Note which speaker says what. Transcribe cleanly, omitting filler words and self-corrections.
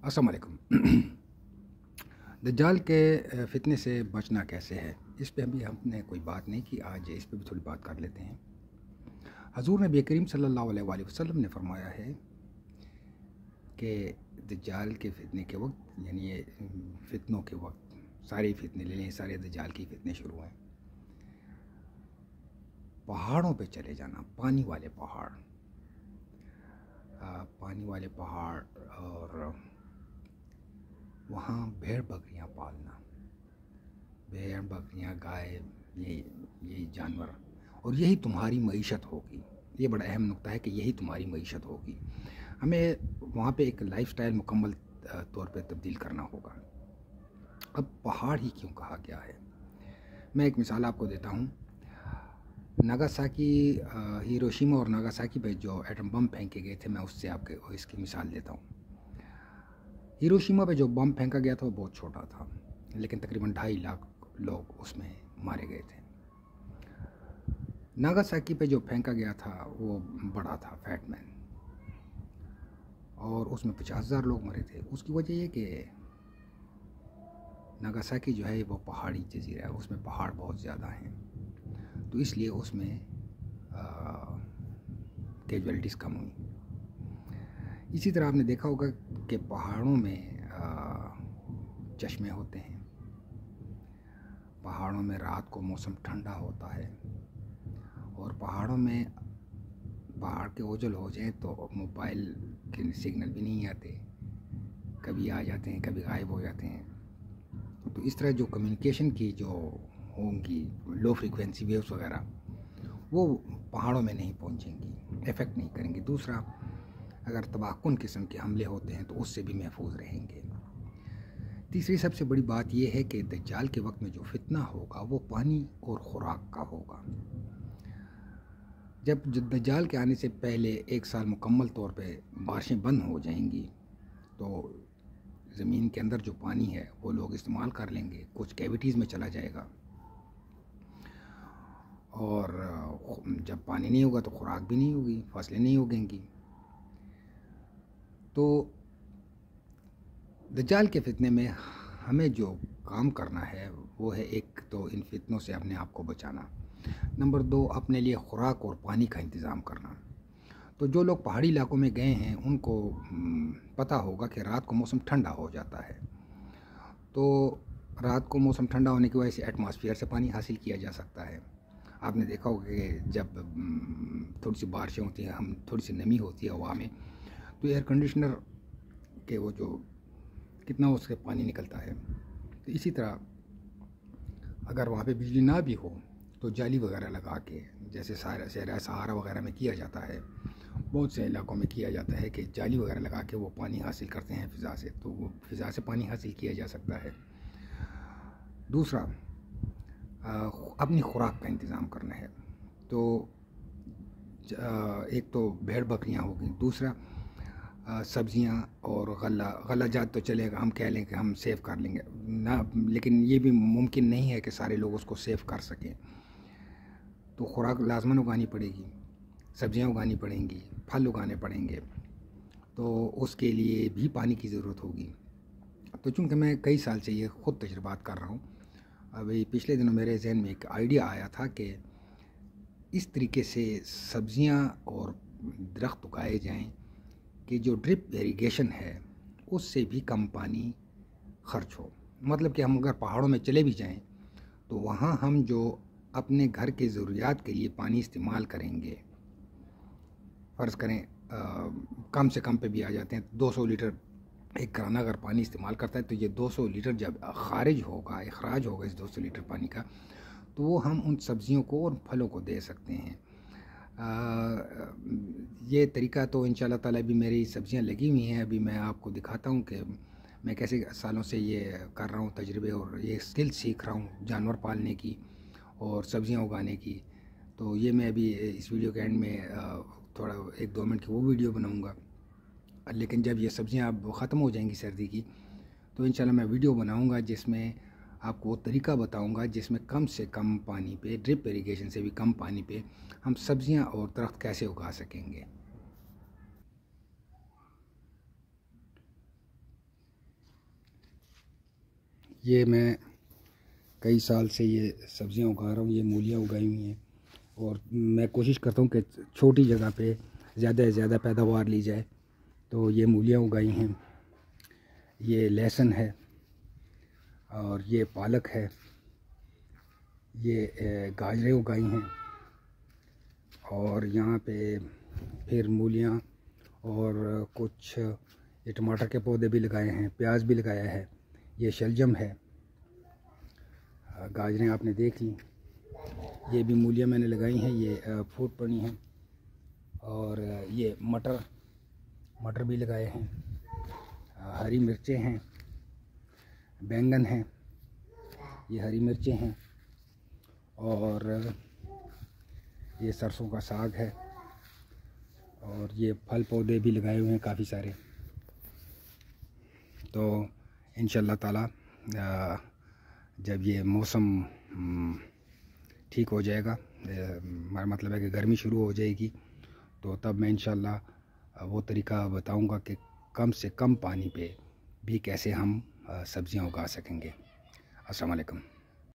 Speaker 1: अस्सलाम वालेकुम। दज्जाल के फितने से बचना कैसे है, इस पे अभी हमने कोई बात नहीं की। आज इस पे भी थोड़ी बात कर लेते हैं। हजूर नबी करीम सल्लल्लाहु अलैहि वसल्लम ने फरमाया है कि दज्जाल के फितने के वक्त, यानी ये फितनों के वक्त, सारे फितने ले लें, सारे दज्जाल की फितने शुरू हैं। पहाड़ों पे चले जाना, पानी वाले पहाड़, और वहाँ भेड़ बकरियाँ पालना, भेड़ बकरियाँ, गाय, यही जानवर, और यही तुम्हारी मईशत होगी। ये बड़ा अहम नुक्ता है कि यही तुम्हारी मईशत होगी। हमें वहाँ पे एक लाइफस्टाइल मुकम्मल तौर पे तब्दील करना होगा। अब पहाड़ ही क्यों कहा गया है, मैं एक मिसाल आपको देता हूँ। नागासाकी, हिरोशिमा और नागासाकी पे जो एटम बम फेंके गए थे, मैं उससे आपके इसकी मिसाल देता हूँ। हिरोशिमा पे जो बम फेंका गया था वो बहुत छोटा था, लेकिन तकरीबन 2.5 लाख लोग उसमें मारे गए थे। नागासाकी पे जो फेंका गया था वो बड़ा था, फैटमैन, और उसमें 50,000 लोग मरे थे। उसकी वजह ये कि नागासाकी जो है वो पहाड़ी जजीरा है, उसमें पहाड़ बहुत ज़्यादा हैं, तो इसलिए उसमें कैजुअलिटीज़ कम हुई। इसी तरह आपने देखा होगा कि पहाड़ों में चश्मे होते हैं, पहाड़ों में रात को मौसम ठंडा होता है, और पहाड़ों में पहाड़ के ओझल हो जाए तो मोबाइल के सिग्नल भी नहीं आते, कभी आ जाते हैं, कभी गायब हो जाते हैं। तो इस तरह जो कम्युनिकेशन की जो होंगी लो फ्रीक्वेंसी वेव्स वगैरह, वो पहाड़ों में नहीं पहुंचेंगी, इफ़ेक्ट नहीं करेंगी। दूसरा, अगर तबाहकुन किस्म के हमले होते हैं तो उससे भी महफूज रहेंगे। तीसरी सबसे बड़ी बात यह है कि दज्जाल के वक्त में जो फितना होगा वो पानी और ख़ुराक का होगा। जब दज्जाल के आने से पहले 1 साल मुकम्मल तौर पे बारिशें बंद हो जाएंगी, तो ज़मीन के अंदर जो पानी है वो लोग इस्तेमाल कर लेंगे, कुछ कैविटीज़ में चला जाएगा, और जब पानी नहीं होगा तो खुराक भी नहीं होगी, फसलें नहीं उगेंगी। तो दज्जाल के फितने में हमें जो काम करना है वो है, एक तो इन फितनों से अपने आप को बचाना, नंबर 2 अपने लिए खुराक और पानी का इंतज़ाम करना। तो जो लोग पहाड़ी इलाकों में गए हैं उनको पता होगा कि रात को मौसम ठंडा हो जाता है, तो रात को मौसम ठंडा होने की वजह से एटमॉस्फेयर से पानी हासिल किया जा सकता है। आपने देखा होगा कि जब थोड़ी सी बारिशें होती हैं, हम थोड़ी सी नमी होती है हवा में, तो एयर कंडीशनर के वो जो कितना उससे पानी निकलता है। तो इसी तरह अगर वहाँ पे बिजली ना भी हो तो जाली वगैरह लगा के, जैसे सहारा वगैरह में किया जाता है, बहुत से इलाकों में किया जाता है कि जाली वगैरह लगा के वो पानी हासिल करते हैं फ़िज़ा से, तो वो फ़िज़ा से पानी हासिल किया जा सकता है। दूसरा, अपनी खुराक का इंतज़ाम करना है। तो एक तो भेड़ बकरियाँ हो गई, दूसरा सब्जियां और गला जात तो चलेगा, हम कह लें कि हम सेव कर लेंगे ना, लेकिन ये भी मुमकिन नहीं है कि सारे लोग उसको सेव कर सकें। तो खुराक लाजमन उगानी पड़ेगी, सब्जियां उगानी पड़ेंगी, फल उगाने पड़ेंगे, तो उसके लिए भी पानी की ज़रूरत होगी। तो चूँकि मैं कई साल से ये ख़ुद तजुर्बात कर रहा हूँ, अभी पिछले दिनों मेरे जहन में एक आइडिया आया था कि इस तरीके से सब्जियां और दरख्त उगाए जाएं कि जो ड्रिप इरिगेशन है उससे भी कम पानी खर्च हो। मतलब कि हम अगर पहाड़ों में चले भी जाएं तो वहाँ हम जो अपने घर के ज़रूरियात के लिए पानी इस्तेमाल करेंगे, फ़र्ज़ करें कम से कम पे भी आ जाते हैं, 200 लीटर एक घराना अगर पानी इस्तेमाल करता है, तो ये 200 लीटर जब अखराज होगा इस 200 लीटर पानी का, तो वो हम उन सब्ज़ियों को और फलों को दे सकते हैं। ये तरीका तो इंशाल्लाह ताला भी मेरी सब्ज़ियां लगी हुई हैं। अभी मैं आपको दिखाता हूँ कि मैं कैसे सालों से ये कर रहा हूँ तजर्बे, और ये स्किल सीख रहा हूँ जानवर पालने की और सब्ज़ियां उगाने की। तो ये मैं अभी इस वीडियो के एंड में थोड़ा 1-2 मिनट की वो वीडियो बनाऊँगा, लेकिन जब ये सब्ज़ियां अब ख़त्म हो जाएंगी सर्दी की, तो इंशाल्लाह मैं वीडियो बनाऊँगा जिसमें आपको वो तरीका बताऊंगा जिसमें कम से कम पानी पे, ड्रिप इरिगेशन से भी कम पानी पे हम सब्जियां और दरख्त कैसे उगा सकेंगे। ये मैं कई साल से ये सब्ज़ियाँ उगा रहा हूँ, ये मूलियाँ उगाई हुई हैं और मैं कोशिश करता हूँ कि छोटी जगह पे ज़्यादा से ज़्यादा पैदावार ली जाए। तो ये मूलियाँ उगाई हैं, ये लहसुन है और ये पालक है, ये गाजरें उगाई हैं और यहाँ पे फिर मूलियाँ और कुछ ये टमाटर के पौधे भी लगाए हैं, प्याज भी लगाया है, ये शलजम है, गाजरें आपने देख ली, ये भी मूलियाँ मैंने लगाई हैं, ये फूट पड़ी हैं और ये मटर भी लगाए हैं, हरी मिर्चें हैं, बैंगन हैं, ये हरी मिर्चें हैं और ये सरसों का साग है और ये फल पौधे भी लगाए हुए हैं काफ़ी सारे। तो इंशाअल्लाह ताला जब ये मौसम ठीक हो जाएगा, हमारा मतलब है कि गर्मी शुरू हो जाएगी, तो तब मैं इंशाअल्लाह वो तरीका बताऊंगा कि कम से कम पानी पे भी कैसे हम सब्ज़ियाँ उगा सकेंगे। अस्सलाम वालेकुम।